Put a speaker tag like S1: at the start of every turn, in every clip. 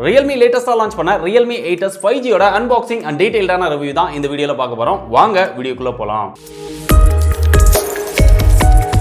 S1: Realme latest launch பண்ண Realme 8s 5G ஓட unboxing and detailed review தான் இந்த வீடியோல பார்க்க போறோம். வாங்க வீடியோக்குள்ள போலாம்.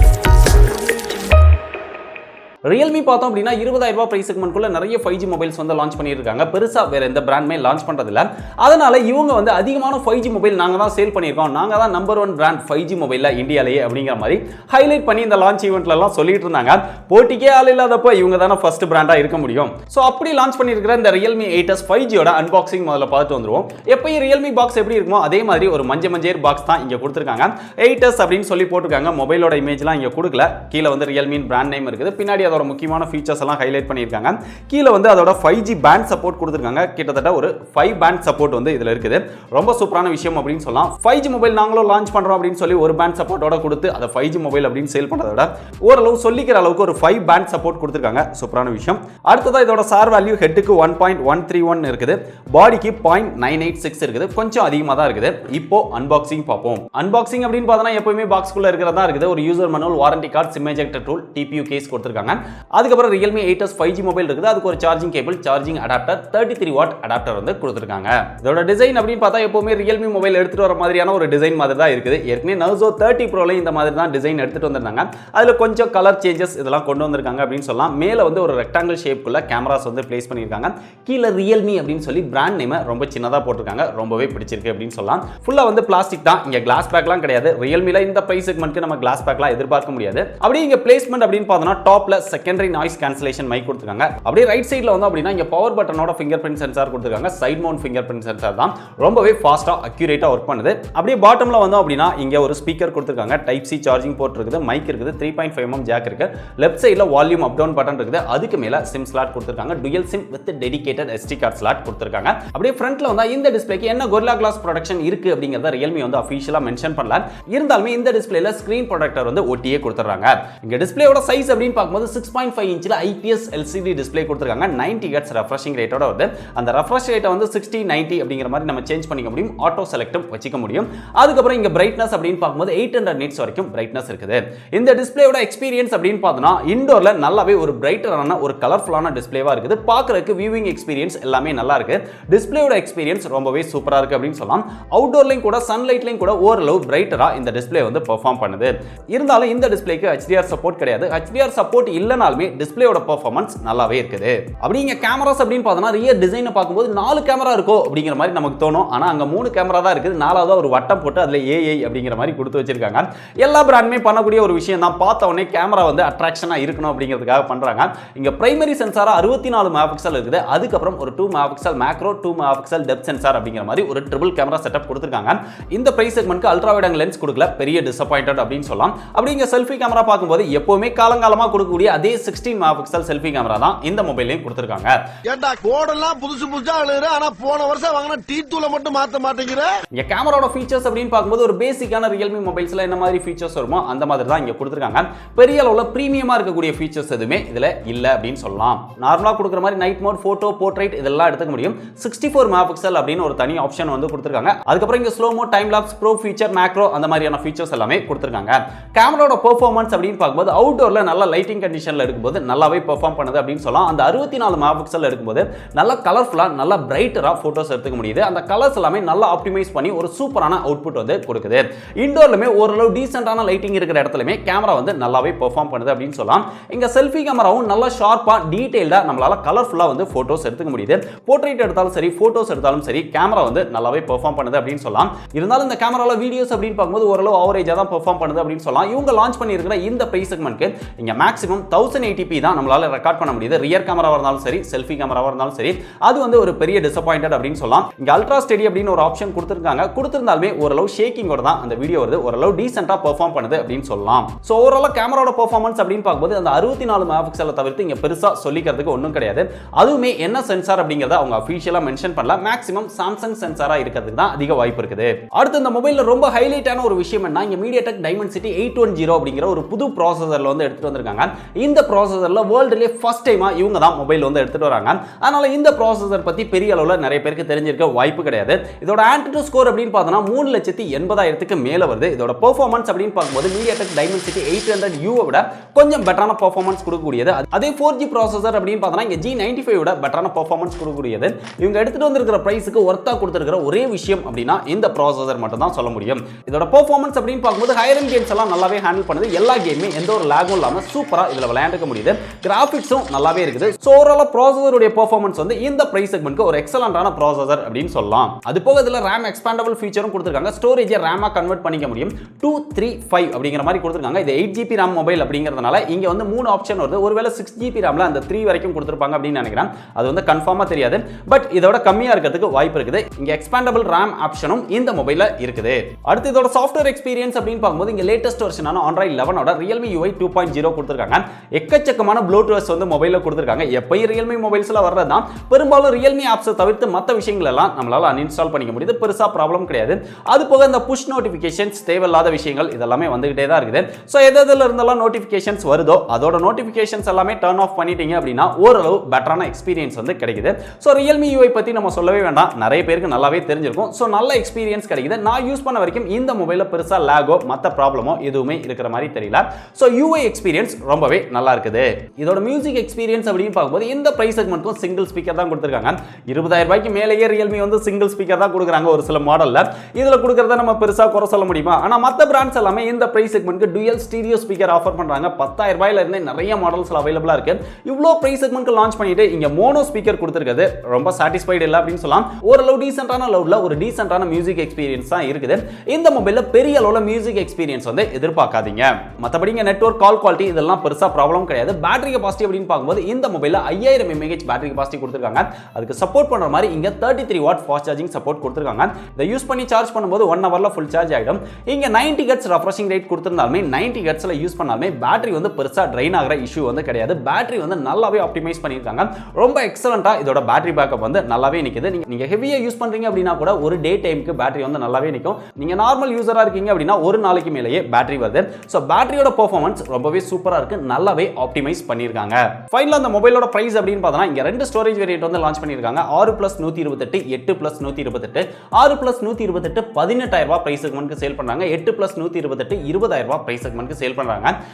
S1: Realme பார்த்தோம் அப்படினா 20000 ரூபாய் பிரைஸ் செக்மென்ட்க்குள்ள நிறைய 5G மொபைல்ஸ் வந்து லான்ச் பண்ணியிருக்காங்க. பெருசா வேற எந்த பிராண்டுமே லான்ச் பண்றது இல்ல. அதனால இவங்க வந்து அதிகமான 5G மொபைல் நாங்க தான் சேல் பண்ணியிருக்கோம். நாங்க தான் நம்பர் 1 பிராண்ட் 5G மொபைல்ல இந்தியாலயே அப்படிங்கிற மாதிரி ஹைலைட் பண்ணி இந்த லான்ச் ஈவென்ட்ல எல்லாம் சொல்லிட்டு இருந்தாங்க. போட்டிக்கே ஆள் இல்லாதப்ப இவங்க தான ஃபர்ஸ்ட் பிராண்டா இருக்க முடியும். சோ அப்படி லான்ச் பண்ணியிருக்கிற இந்த Realme 8s 5G ஓட அன்பாக்சிங் முதல்ல பார்த்துட்டு வந்துருவோம். எப்பயும் Realme பாக்ஸ் எப்படி இருக்குமோ அதே மாதிரி ஒரு மஞ்சேர் பாக்ஸ் தான் இங்க கொடுத்திருக்காங்க. 8s அப்படின்னு சொல்லி போட்டுருக்காங்க. மொபைலோட இமேஜ்லாம் இங்க கொடுக்கல. கீழ வந்து Realme பிராண்ட் நேம் இருக்குது. பின்னாடி அதோட முக்கியமான ஃபீச்சர்ஸ் எல்லாம் ஹைலைட் பண்ணியிருக்காங்க. கீழ வந்து அதோட 5G பேண்ட் சப்போர்ட் கொடுத்திருக்காங்க. கிட்டத்தட்ட ஒரு 5 பேண்ட் சப்போர்ட் வந்து இதுல இருக்குது. ரொம்ப சூப்பரான விஷயம் அப்படின்னு சொல்லலாம். 5G மொபைல் நாங்களும் லான்ச் பண்றோம் அப்படின்னு சொல்லி ஒரு பேண்ட் சப்போர்ட்டோட கொடுத்து அதை 5G மொபைல் அப்படின்னு சேல் பண்றத விட ஓரளவு சொல்லிக்கிற அளவுக்கு ஒரு 5 பேண்ட் சப்போர்ட் கொடுத்திருக்காங்க. சூப்பரான விஷயம். அடுத்ததா இதோட சார் வேல்யூ ஹெட்டுக்கு 1.131 இருக்குது. பாடிக்கு 0.986 இருக்குது. கொஞ்சம் அதிகமா தான் இருக்குது. இப்போ அன்பாக்சிங் பார்ப்போம். அன்பாக்சிங் அப்படின்னு பார்த்தா எப்பவுமே பாக்ஸ்க்குள்ள இருக்கிறதா இருக்குது. ஒரு user manual, warranty card, SIM ejector tool, TPU case கொடுத்திருக்காங்க. அதுக்கப்புறம் Realme 8s 5G மொபைல் இருக்குது. அதுக்கு ஒரு charging cable, charging adapter, 33 watt adapter வந்து கொடுத்திருக்காங்க. இதோட டிசைன் அப்படின்னு பார்த்தா எப்பவுமே Realme மொபைல் எடுத்துட்டு வர மாதிரியான ஒரு டிசைன் மாதிரி தான் இருக்குது. ஏற்கனவே Narzo 30 Proல இந்த மாதிரி தான் டிசைன் எடுத்துட்டு வந்திருந்தாங்க. அதுல கொஞ்சம் கலர் சேஞ்சஸ் இதெல்லாம் கொண்டு வந்திருக்காங்க அப்படின்னு சொல்லலாம். மேல வந்து ஒரு ரெக்டாங்கிள் ஷேப்க்குள்ள கேமராஸ் வந்து பிளேஸ் பண்ணியிருக்காங்க. கீழ Realme அப்படின்னு சொல்லி பிராண்ட் நேம் ரொம்ப சின்னதா போட்டிருக்காங்க. ரொம்பவே பிடிச்சிருக்கு அப்படின்னு சொல்லலாம். ஃபுல்லா வந்து பிளாஸ்டிக் தான். இங்க கிளாஸ் பேக்லாம் கிடையாது. Realmeல இந்த பிரைஸ் செக்மென்ட்க்கு நம்ம கிளாஸ் பேக்லாம் எதிர்பார்க்க முடியாது. அப்படியே இங்க பிளேஸ்மென்ட் அப்படின்னு பார்த்தோம்னா டாப்ல செகண்டரி நாய்ஸ் கேன்சலேஷன் மைக் கொடுத்திருக்காங்க. அப்படியே ரைட் சைடுல வந்து அப்படினா இங்க பவர் பட்டனோட ஃபிங்கர் பிரிண்ட் சென்சார் கொடுத்திருக்காங்க. Side mount finger print sensor தான். ரொம்பவே ஃபாஸ்டா அக்யூரேட்டா வர்க் பண்ணுது. அப்படியே பாட்டம்ல வந்து அப்படினா இங்க ஒரு ஸ்பீக்கர் கொடுத்திருக்காங்க. டைப் சி சார்ஜிங் போர்ட் இருக்குது, மைக் இருக்குது, 3.5 mm ஜாக் இருக்கு. லெஃப்ட் சைடுல வால்யூம் அப் டவுன் பட்டன் இருக்குது. அதுக்கு மேல சிம் ஸ்லாட் கொடுத்திருக்காங்க. Dual sim with dedicated SD card slot கொடுத்திருக்காங்க. அப்படியே ஃப்ரண்ட்ல வந்து இந்த டிஸ்ப்ளேக்கு என்ன Gorilla Glass ப்ரொடெக்ஷன் இருக்கு அப்படிங்கறத Realme வந்து ஆபீஷியலா மென்ஷன் பண்ணல. இருந்தாலுமே இந்த டிஸ்ப்ளேல ஸ்கிரீன் ப்ரொடெக்டர் வந்து ஒட்டியே கொடுத்துறாங்க. இங்க டிஸ்ப்ளேயோட சைஸ் அப்படின்னு பாக்கும்போது 6.5 இன்ச்ல IPS LCD டிஸ்ப்ளே கொடுத்திருக்காங்க. 90 Hz ரெஃப்ரெஷிங் ரேட்டோட வருது. அந்த ரெஃப்ரெஷ் ரேட்டை வந்து 60 90 அப்படிங்கிற மாதிரி நம்ம சேஞ்ச் பண்ணிக்க முடியும். ஆட்டோ செலக்டும் வச்சிக்க முடியும். அதுக்கு அப்புறம் இங்க பிரைட்னஸ் அப்படின்னு பாக்கும்போது 800 nits வரைக்கும் பிரைட்னஸ் இருக்குது. இந்த டிஸ்ப்ளேயோட எக்ஸ்பீரியன்ஸ் அப்படின்னு பார்த்தோம்னா இன்டோர்ல நல்லாவே ஒரு பிரைட்டரான ஒரு கலர்ஃபுல்லான டிஸ்ப்ளேவா இருக்குது. பார்க்கறதுக்கு வியூவிங் எக்ஸ்பீரியன்ஸ் எல்லாமே நல்லா இருக்கு. டிஸ்ப்ளேயோட எக்ஸ்பீரியன்ஸ் ரொம்பவே சூப்பரா இருக்கு அப்படின்னு சொல்லலாம். அவுட்டோர்லயும் கூட சன்லைட்லயும் கூட ஓரளவு பிரைட்டரா இந்த டிஸ்ப்ளே வந்து பெர்ஃபார்ம் பண்ணுது. இருந்தாலும் இந்த டிஸ்ப்ளேக்கு HDR சப்போர்ட் கிடையாது. HDR சப்போர்ட் இல்லனாலுமே டிஸ்ப்ளேயோட பெர்ஃபார்மன்ஸ் நல்லாவே இருக்குது. அப்படி இங்க கேமராஸ் அப்படின்னு பார்த்தோம்னா ரியர் டிசைனை பார்க்கும்போது 4 கேமரா இருக்கோ அப்படிங்கிற மாதிரி நமக்கு தோணும். ஆனா அங்க 3 கேமரா தான் இருக்குது. நாலாவது ஒரு வட்டம் போட்டு அதுல AI அப்படிங்கிற மாதிரி கொடுத்து வச்சிருக்காங்க. எல்லா பிராண்டுமே பண்ணக்கூடிய ஒரு விஷயம் தான். பார்த்த உடனே கேமரா வந்து அட்ராக்ஷனா இருக்கணும் அப்படிங்கிறதுக்காக பண்றாங்க. இங்க பிரைமரி சென்சாரா 64 மெகாபிக்சல் இருக்குது. அதுக்கப்புறம் ஒரு 2 megapixel macro, 2 megapixel depth sensor அப்படிங்கிற மாதிரி ஒரு ட்ரிபிள் கேமரா செட்டப் கொடுத்திருக்காங்க. இந்த பிரைஸ் செக்மென்ட்க்கு அல்ட்ரா வைட் ஆங்கிள் லென்ஸ் கொடுக்கல. பெரிய டிசப்பாயிண்டட் அப்படின்னு சொல்லலாம். அப்படி இங்க செல்ஃபி கேமரா பார்க்கும்போது எப்பவுமே காலங்காலமா கொடுக்கக்கூடிய அதே 16 மெகாபிக்சல் செல்ஃபி கேமரா தான் இந்த மொபைலையும் கொடுத்திருக்காங்க.
S2: ஏண்டா கோடெல்லாம் புதுசு புதுசா அழுகுற, ஆனா போன வருஷம் வாங்கின டீ தூள மட்டும் மாத்த மாட்டேங்கிற.
S1: இங்க கேமராவோட ஃபீச்சர்ஸ் அப்படின்னு பாக்கும்போது ஒரு பேசிக்கான Realme மொபைல்ஸ்ல என்ன மாதிரி ஃபீச்சர்ஸ் வருமோ அந்த மாதிரி தான் இங்க கொடுத்திருக்காங்க. பெரிய அளவுல பிரீமியமா இருக்கக்கூடிய ஃபீச்சர்ஸ் எதுவுமே இதுல இல்ல அப்படின்னு சொல்லலாம். நார்மலா கொடுக்குற மாதிரி நைட் மோட், போட்டோ, போர்ட்ரைட் இதெல்லாம் எடுத்துக்க முடியும். 64 மெகாபிக்சல் அப்படின்னு ஒரு தனி ஆப்ஷன் வந்து கொடுத்திருக்காங்க. அதுக்கப்புறம் இங்க ஸ்லோ மோ, time lapse, bro feature, macro அந்த மாதிரியான ஃபீச்சர்ஸ் எல்லாமே கொடுத்திருக்காங்க. கேமராவோட பெர்ஃபார்மன்ஸ் அப்படின்னு பாக்கும்போது அவுட்டோர்ல நல்ல லைட்டிங் கண்டிஷன்ல எடுக்கும்போது நல்லாவே பெர்ஃபார்ம் பண்ணுது அப்படின்னு சொல்லலாம். அந்த 64 மெகாபிக்சல் எடுக்கும்போது நல்ல கலர்ஃபுல்லா நல்ல பிரைட்டரா போட்டோஸ் எடுத்துக்க முடியுது. அந்த கலர்ஸ் எல்லாமே நல்லா ஆப்டிமைஸ் பண்ணி ஒரு சூப்பரான அவுட்புட் வந்து கொடுக்குது. இன்டோர்லமே ஓரளவு டீசென்ட்டான லைட்டிங் இருக்கிற இடத்துலமே கேமரா வந்து நல்லாவே பெர்ஃபார்ம் பண்ணுது அப்படின்னு சொல்லலாம். இங்க செல்ஃபி கேமராவும் நல்லா ஷார்ப்பா டீடைல்டா நம்மளால கலர்ஃபுல்லா வந்து போட்டோஸ் எடுத்துக்க முடியுது. போர்ட்ரைட் எடுத்தாலும் சரி, போட்டோஸ் எடுத்தாலும் சரி, கேமரா வந்து நல்லாவே பெர்ஃபார்ம் பண்ணுது அப்படின்னு சொல்லலாம். இருந்தாலும் இந்த கேமரால வீடியோஸ் அப்படின்னு பார்க்கும்போது ஓரளவு ஆவரேஜா தான் பெர்ஃபார்ம் பண்ணுது அப்படின்னு சொல்லலாம். இவங்க லான்ச் பண்ணியிருக்கிற இந்த பிரைஸ் செக்மென்ட்க்கு இங்க மேக்ஸிமம் 1080p தான் நம்மளால ரெக்கார்ட் பண்ண முடியுது. ரியர் கேமராவா இருந்தாலும் சரி, செல்ஃபி கேமராவா இருந்தாலும் சரி, அது வந்து ஒரு பெரிய டிசப்பாயிண்டட் அப்படின்னு சொல்லலாம். இங்க அல்ட்ரா ஸ்டெடி அப்படின்னு ஒரு ஆப்ஷன் கொடுத்திருக்காங்க. கொடுத்திருந்தாலுமே ஓரளவு ஷேக்கிங்கோட தான் அந்த வீடியோ வருது. ஓரளவு டீசென்ட்டா பெர்ஃபார்ம் பண்ணுது அப்படின்னு சொல்லலாம். சோ ஓவராலா கேமராவோட பெர்ஃபார்மன்ஸ் அப்படின்னு பார்க்கும்போது அந்த 64 மெகாபிக்சலை தவிர்த்து இங்க பெருசா சொல்லிக்கிறதுக்கு ஒண்ணும் கிடையாது. அதுவுமே என்ன சென்சார் அப்படிங்கறத அவங்க அபிஷியலா மென்ஷன் பண்ணல. மேக்ஸிமம் சாம்சங் சென்சாரா இருக்கிறதுக்கு தான் அதிக வாய்ப்பு இருக்குது. அடுத்து இந்த மொபைல்ல ரொம்ப ஹைலைட்டான ஒரு விஷயம் என்ன, இங்க MediaTek Dimensity 810 அப்படிங்கிற ஒரு புது ப்ராசஸர்ல வந்து எடுத்துட்டு வந்திருக்காங்க. இந்த ப்ராசஸர்ல வேர்ல்டுலேயே ஃபர்ஸ்ட் டைமா இவங்க தான் மொபைல் வந்து எடுத்துட்டு வராங்க. அதனால இந்த ப்ராசஸர் பத்தி பெரிய அளவில் நிறைய பேருக்கு தெரிஞ்சிருக்க வாய்ப்பு கிடையாது. இதோட ஆண்ட்ராய்டு ஸ்கோர் அப்படின்னு பார்த்தோம்னா 3,80,000க்கு மேல வருது. இதோட பெர்ஃபார்மன்ஸ் அப்படின்னு பார்க்கும்போது MediaTek Dimensity 800U விட கொஞ்சம் பெட்டரான பெர்ஃபார்மன்ஸ் கொடுக்கக்கூடியது. அதே 4G ப்ராசஸர் அப்படின்னு பார்த்தோம்னா இங்க G95 விட பெட்டரான பெர்ஃபார்மன்ஸ் கொடுக்கக்கூடியது. இவங்க எடுத்துட்டு வந்திருக்கிற பிரைஸ்க்கு ஒர்த்தா கொடுத்திருக்கிற ஒரே விஷயம் அப்படின்னா இந்த ப்ராசஸர் மட்டும் தான் சொல்ல முடியும். இதோட பெர்ஃபார்மன்ஸ் அப்படின்னு பார்க்கும்போது ஹையர் எண்ட் கேம்ஸ் எல்லாம் நல்லாவே ஹேண்டில் பண்ணுது. எல்லா கேமுமே எந்த ஒரு லாகும் இல்லாம சூப்பரா இதுல விளையாண்டுக்க முடியுது. கிராபிக்ஸும் நல்லாவே இருக்குது. சோ ஓவரால் ப்ராசஸருடைய பெர்ஃபார்மன்ஸ் வந்து இந்த பிரைஸ் செக்மென்ட்க்கு ஒரு எக்ஸலன்ட்டான ப்ராசஸர் அப்படின்னு சொல்லலாம். அது போக இதுல RAM எக்ஸ்பாண்டபிள் ஃபீச்சரும் கொடுத்திருக்காங்க. ஸ்டோரேஜ் RAM-ஆ கன்வெர்ட் பண்ணிக்க முடியும். 235 அப்படிங்கிற மாதிரி கொடுத்திருக்காங்க. இது 8GB RAM மொபைல் அப்படிங்கிறதுனால இங்க வந்து 3 ஆப்ஷன் வருது. ஒருவேளை 6GB RAM-ல அந்த 3 வரைக்கும் கொடுத்திருப்பாங்க அப்படின்னு நினைக்கிறேன். அது வந்து கன்ஃபார்மா தெரியாது. பட் இதோட கம்மியா இருக்கிறதுக்கு வாய்ப்பு இருக்குது. இங்க எக்ஸ்பாண்டபிள் RAM ஆப்ஷனும் இந்த மொபைல்ல இருக்குது. அடுத்து இதோட சாஃப்ட்வேர் எக்ஸ்பீரியன்ஸ் அப்படின்னு பார்க்கும்போது இங்க லேட்டஸ்ட் வெர்ஷனான Android 11ஓட Realme UI 2.0 கொடுத்திருக்காங்க. எக்கச்சக்கமான ப்ளூடூத் வந்து மொபைல்ல கொடுத்திருக்காங்க. எப்பயும் Realme மொபைல்ஸ்ல வர்றதுதான். பெரும்பாலும் Realme ஆப்ஸை தவிர்த்து மற்ற விஷயங்கள் எல்லாம் நம்மளால அன்இன்ஸ்டால் பண்ணிக்க முடியுது. பெருசா ப்ராப்ளம் கிடையாது. அது போக இந்த புஷ் நோட்டிஃபிகேஷன்ஸ் தேவையில்லாத விஷயங்கள் இதெல்லாமே வந்துகிட்டே தான் இருக்குது. ஸோ எதுல இருந்தெல்லாம் நோட்டிஃபிகேஷன்ஸ் வருதோ அதோட நோட்டிஃபிகேஷன்ஸ் எல்லாமே டர்ன் ஆஃப் பண்ணிட்டீங்க அப்படின்னா ஓரளவு பெட்டரான எக்ஸ்பீரியன்ஸ் வந்து கிடைக்குது. ஸோ Realme UI பத்தி நம்ம சொல்லவே வேண்டாம். நிறைய பேருக்கு நல்லாவே தெரிஞ்சிருக்கும். ஸோ நல்ல எக்ஸ்பீரியன்ஸ் கிடைக்குது. நான் யூஸ் பண்ண வரைக்கும் இந்த மொபைல்ல பெருசா லாகோ மற்ற ப்ராப்ளமோ எதுவுமே இருக்கிற மாதிரி தெரியல. ஸோ UI எக்ஸ்பீரியன்ஸ் ரொம்பவே நல்லா இருக்குது. இதோட மியூசிக் எக்ஸ்பீரியன்ஸ் அப்படின்னு பார்க்கும்போது இந்த பிரைஸ் செக்மென்ட்க்கும் சிங்கிள் ஸ்பீக்கர் தான் கொடுத்திருக்காங்க. 20,000 ரூபாய்க்கு மேலேயே Realme வந்து சிங்கிள் ஸ்பீக்கர் தான் கொடுக்குறாங்க ஒரு சில மாடல்ல. இதுல கொடுக்கறத நம்ம பெருசா குறை சொல்ல முடியுமா? ஆனா மற்ற பிராண்ட்ஸ் எல்லாமே இந்த பிரைஸ் செக்மென்ட்க்கு டுயல் ஸ்டீரியோ ஸ்பீக்கர் ஆஃபர் பண்றாங்க. 10,000 ரூபாயில இருந்து நிறைய மாடல்ஸ்ல அவைலபிளா இருக்கு. இவ்ளோ பிரைஸ் செக்மென்ட்க்கு லான்ச் பண்ணிட்டு இங்க மோனோ ஸ்பீக்கர் கொடுத்திருக்கிறது ரொம்ப சாட்டிஸ்ஃபைடு இல்ல அப்படின்னு சொல்லலாம். ஓரளவு டீசென்ட்டான லெவல்ல ஒரு டீசென்ட்டான மியூசிக் எக்ஸ்பீரியன்ஸ் தான் இருக்குது. இந்த மொபைல்ல பெரிய அளவுல மியூசிக் எக்ஸ்பீரியன்ஸ் வந்து எதிர்பார்க்காதீங்க. மத்தபடி இங்க நெட்வொர்க் கால் குவாலிட்டி இதெல்லாம் பெருசா ப்ராப்ளம் கிடையாது. பேட்டரி கெபாசிட்டி அப்படின்னு பார்க்கும்போது இந்த மொபைல்ல 5000 mAh பேட்டரி கெபாசிட்டி கொடுத்திருக்காங்க. அதுக்கு சப்போர்ட் பண்ற மாதிரி இங்க 33 வாட் ஃபாஸ்ட் சார்ஜிங் சப்போர்ட் கொடுத்திருக்காங்க. இத யூஸ் பண்ணி சார்ஜ் பண்ணும்போது 1 ஹவர்ல ஃபுல் சார்ஜ் ஆயிடும். இங்க 90 Hz ரெஃப்ரெஷிங் ரேட் கொடுத்திருந்தாலுமே 90 Hzல யூஸ் பண்ணாலுமே பேட்டரி வந்து பெருசா ட்ரைன் ஆகிற இஷ்யூ வந்து கிடையாது. பேட்டரி வந்து நல்லாவே ஆப்டிமைஸ் பண்ணிருக்காங்க. ரொம்ப எக்ஸலென்ட்டா இதோட பேட்டரி பேக்கப் வந்து நல்லாவே நிக்குது. நீங்க ஹெவியா யூஸ் பண்றீங்க அப்படினா கூட ஒரு டே டைம்க்கு பேட்டரி வந்து நல்லாவே நிக்கும். நீங்க நார்மல் யூசரா இருக்கீங்க அப்படினா ஒரு நாளைக்கு மேலேயே பேட்டரி வருது. சோ பேட்டரியோட பெர்ஃபார்மன்ஸ் ரொம்பவே சூப்பரா இருக்கு. நல்லாவே ஆப்டிமைஸ் பண்ணிருக்காங்க. ஃபைனலா அந்த மொபைலோட பிரைஸ் அப்படின்னு பார்த்தா இங்க ரெண்டு ஸ்டோரேஜ் வேரியன்ட் வந்து லான்ச் பண்ணிருக்காங்க. 6+128, 8+128. 6+128 18,000 ரூபாய் பிரைஸ் செக்மென்ட்க்கு சேல் பண்றாங்க. 8+128 20,000 ரூபாய் பிரைஸ் செக்மென்ட்க்கு சேல் பண்றாங்க.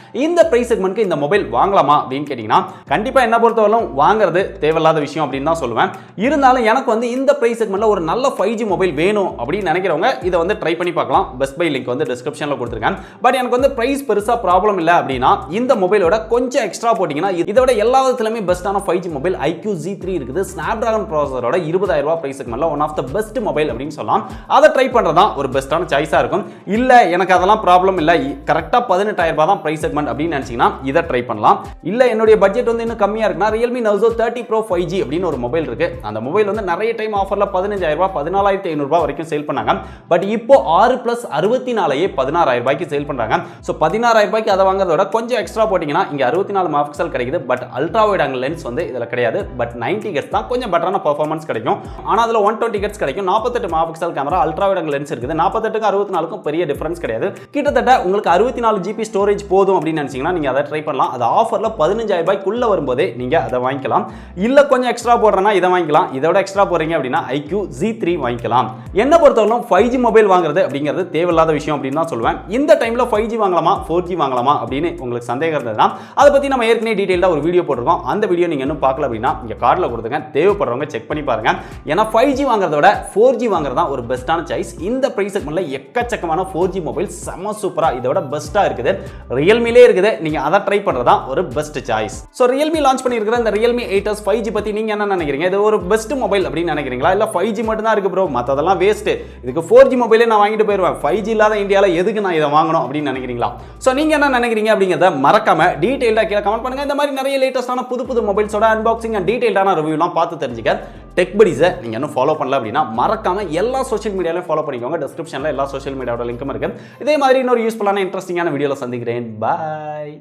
S1: இந்த பிரைஸ் செக்மென்ட்க்கு இந்த மொபைல் வாங்கலாமா அப்படின்னு கேட்டீங்கன்னா கண்டிப்பா என்ன பொறுத்தவரைக்கும் வாங்குறது தேவையில்லாத விஷயம் அப்படின்னு தான் சொல்லுவேன். இருந்தாலும் எனக்கு வந்து இந்த பிரைஸ் செக்மென்ட்ல ஒரு நல்ல 5G மொபைல் வேணும் அப்படின்னு நினைக்கிறவங்க இதை வந்து ட்ரை பண்ணி பார்க்கலாம். பெஸ்ட் பை லிங்க் வந்து டிஸ்கிரிப்ஷன்ல கொடுத்துருக்கேன். பட் எனக்கு வந்து பிரைஸ் பெருசா ப்ராப்ளம் இல்லை அப்படின்னா இந்த மொபைலோட கொஞ்சம் எக்ஸ்ட்ரா போட்டீங்கன்னா இதோட எல்லா விதத்திலுமே பெஸ்டான 5G மொபைல் IQ Z3 இருக்குது. ஸ்னாப்டிராகன் ப்ராசஸரோட 20,000 ரூபாய் பிரைஸ் செக்மென்ட்ல one of the best mobile அப்படின்னு சொல்லலாம். அதை ட்ரை பண்றதா ஒரு பெஸ்டான சாய்ஸா இருக்கும். இல்ல எனக்கு அதெல்லாம் ப்ராப்ளம் இல்ல, கரெக்டா 18,000 ரூபாய் தான் பிரைஸ் செக்மென்ட் அப்படின்னு நினைச்சீங்கன்னா இதை ட்ரை பண்ணலாம். இல்ல என்னுடைய பட்ஜெட் வந்து இன்னும் கம்மியா இருக்குன்னா Realme Narzo 30 Pro 5G அப்படின்னு ஒரு மொபைல் இருக்கு. அந்த மொபைல் வந்து நிறைய டைம் ஆஃபர்ல 15,000 ரூபாய் 14,500 ரூபாய் வரைக்கும் சேல் பண்ணாங்க. பட் இப்போ 6+64 16,000 ரூபாய்க்கு சேல் பண்றாங்க. சோ 16,000 ரூபாய்க்கு அதை வாங்குறதோட கொஞ்சம் எக்ஸ்ட்ரா போட்டீங்கன்னா இங்க 64 மெகாபிக்சல் கிடைக்குது. But ultra wide angle lens வந்து இதுல கிடையாது. பட் 90 Hz தான் கொஞ்சம் பெட்டரான பெர்ஃபார்மன்ஸ் கிடைக்கும். ஆனா அதுல 120 Hz கிடைக்கும். 48 megapixel camera ultra wide angle lens இருக்குது. 48க்கு 64க்கும் பெரிய டிஃபரன்ஸ் கிடையாது. கிட்டத்தட்ட உங்களுக்கு 64 GB ஸ்டோரேஜ் போதும் அப்படின்னு நினைச்சீங்கன்னா நீங்க அதை ட்ரை பண்ணலாம். அது ஆஃபர்ல 15,000 ரூபாய்க்குள்ள வரும்போதே நீங்க அதை வாங்கிக்கலாம். இல்ல கொஞ்சம் எக்ஸ்ட்ரா போடுறேன்னா இதை வாங்கிக்கலாம். இதோட எக்ஸ்ட்ரா போறீங்க அப்படின்னா IQ Z3 வாங்கிக்கலாம். என்ன பொறுத்தவரைக்கும் 5G மொபைல் வாங்குறது அப்படிங்கிறது தேவையில்லாத விஷயம் அப்படின்னு தான் சொல்லுவேன். இந்த டைம்ல 5G வாங்கலாமா 4G வாங்கலாமா அப்படின்னு உங்களுக்கு சந்தேகம் இருந்ததுன்னா அதை பத்தி நம்ம ஏற்கனவே டீடைலா ஒரு வீடியோ போட்டிருக்கோம். அந்த வீடியோ நீங்க இன்னும் பார்க்கல அப்படின்னா இங்க கார்டுல கொடுத்துங்க. தேவைப்படுறவங்க செக் பண்ணி பாருங்க. ஏன்னா 5G வாங்குறத விட 4G வாங்குறதா ஒரு பெஸ்டான சாய்ஸ். இந்த பிரைஸ் செக்மென்ட்ல எக்கச்சக்கமான 4G மொபைல் செம சூப்பரா இதோட பெஸ்டா இருக்குது. Realmeலே இருக்குது. நீங்க அதை ட்ரை பண்றதா ஒரு best choice. So Realme launch பண்ணியிருக்கிற இந்த Realme 8s 5G பத்தி நீங்க என்ன நினைக்கிறீங்க? இது ஒரு பெஸ்ட் மொபைல் அப்படின்னு நினைக்கிறீங்களா? இல்ல 5G மட்டும் தான் இருக்கு ப்ரோ, மத்ததெல்லாம் வேஸ்ட், இதுக்கு 4G மொபைலே நான் வாங்கிட்டு போயிருவேன், 5G இல்லாத இந்தியால எதுக்கு நான் இதை வாங்கணும் அப்படின்னு நினைக்கிறீங்களா? சோ நீங்க என்ன நினைக்கிறீங்க அப்படிங்கறத மறக்காம டீடைலா கீழ கமெண்ட் பண்ணுங்க. இந்த மாதிரி நிறைய லேட்டஸ்டான புது மொபைல்ஸோட அன்பாக்சிங் அண்ட் டீடைல்டான ரிவ்யூலாம் பார்த்து தெரிஞ்சுக்க டெக் படீஸை நீங்க இன்னும் ஃபாலோ பண்ணல அப்படின்னா மறக்காம எல்லா சோஷியல் மீடியாலையும் ஃபாலோ பண்ணிக்கோங்க. டிஸ்கிரிப்ஷன்ல எல்லா சோஷியல் மீடியாவோட லிங்க்கும் இருக்கு. இதே மாதிரி இன்னொரு யூஸ்ஃபுல்லான இன்ட்ரெஸ்டிங்கான வீடியோல சந்திக்கிறேன். பாய்.